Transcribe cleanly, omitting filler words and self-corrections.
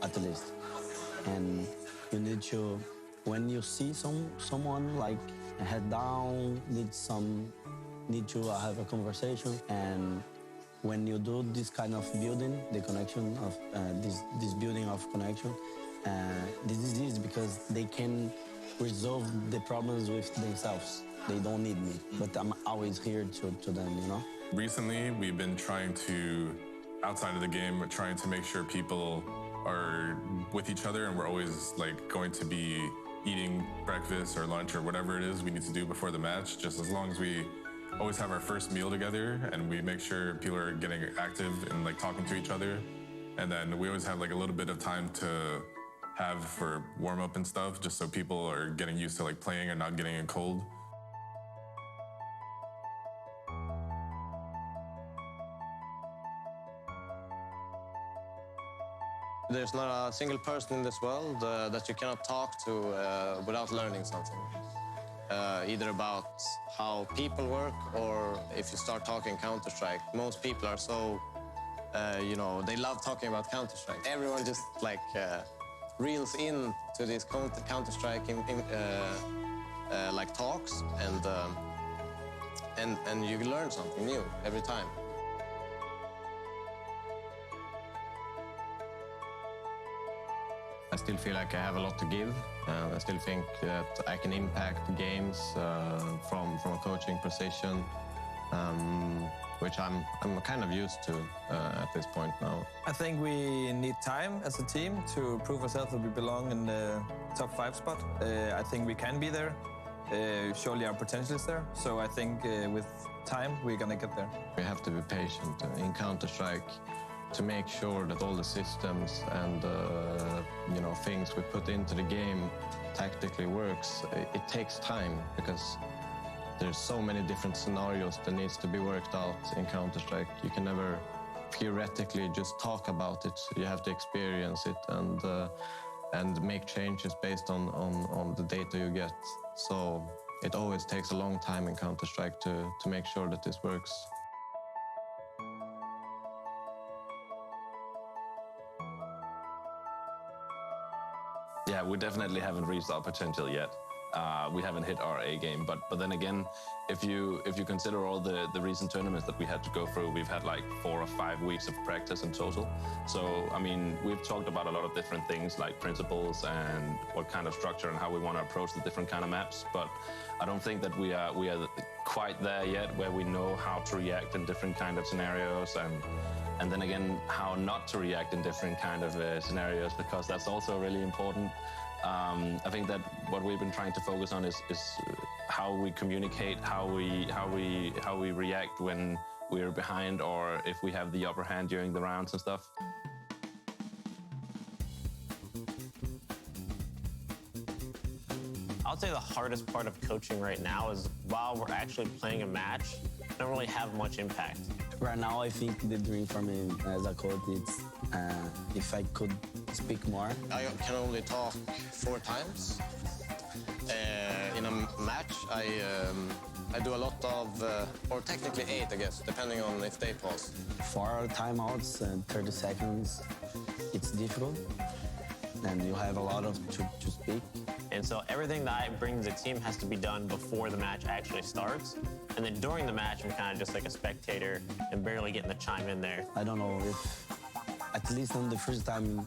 at least. And you need to, when you see someone like head down, need to have a conversation, and when you do this kind of building, the connection of this building of connection, this is because they can resolve the problems with themselves. They don't need me, but I'm always here to them, you know? Recently, we've been trying to, outside of the game, we're trying to make sure people are with each other, and we're always like going to be eating breakfast or lunch or whatever it is we need to do before the match, just as long as we always have our first meal together and we make sure people are getting active and like talking to each other. And then we always have like a little bit of time to have for warm up and stuff, just so people are getting used to like playing and not getting it cold. There's not a single person in this world that you cannot talk to without learning something. Either about how people work, or if you start talking Counter-Strike. Most people are so, you know, they love talking about Counter-Strike. Everyone just like reels in to these Counter-Strike like talks, and you learn something new every time. I still feel like I have a lot to give, and I still think that I can impact games from a coaching position, which I'm kind of used to at this point now. I think we need time as a team to prove ourselves that we belong in the top 5 spot. I think we can be there. Surely our potential is there. So I think with time we're gonna get there. We have to be patient in Counter-Strike to make sure that all the systems and you know, things we put into the game tactically works. It takes time because there's so many different scenarios that needs to be worked out in Counter-Strike. You can never theoretically just talk about it. You have to experience it and make changes based on the data you get. So it always takes a long time in Counter-Strike to make sure that this works. Yeah, we definitely haven't reached our potential yet. We haven't hit our A game, but then again, if you consider all the recent tournaments that we had to go through, we've had like 4 or 5 weeks of practice in total. So, I mean, we've talked about a lot of different things like principles and what kind of structure and how we want to approach the different kind of maps. But I don't think that we are quite there yet, where we know how to react in different kind of scenarios, and then again, how not to react in different kind of scenarios, because that's also really important. I think that what we've been trying to focus on is how we communicate, how we react when we're behind, or if we have the upper hand during the rounds and stuff. I would say the hardest part of coaching right now is while we're actually playing a match, we don't really have much impact. Right now, I think the dream for me as a coach is if I could speak more. I can only talk 4 times. In a match, I do a lot of, or technically 8, I guess, depending on if they pause. 4 timeouts and 30 seconds, it's difficult, and you have a lot to speak. And so everything that I bring to the team has to be done before the match actually starts. And then during the match, I'm kind of just like a spectator and barely getting the chime in there. I don't know if, at least on the first time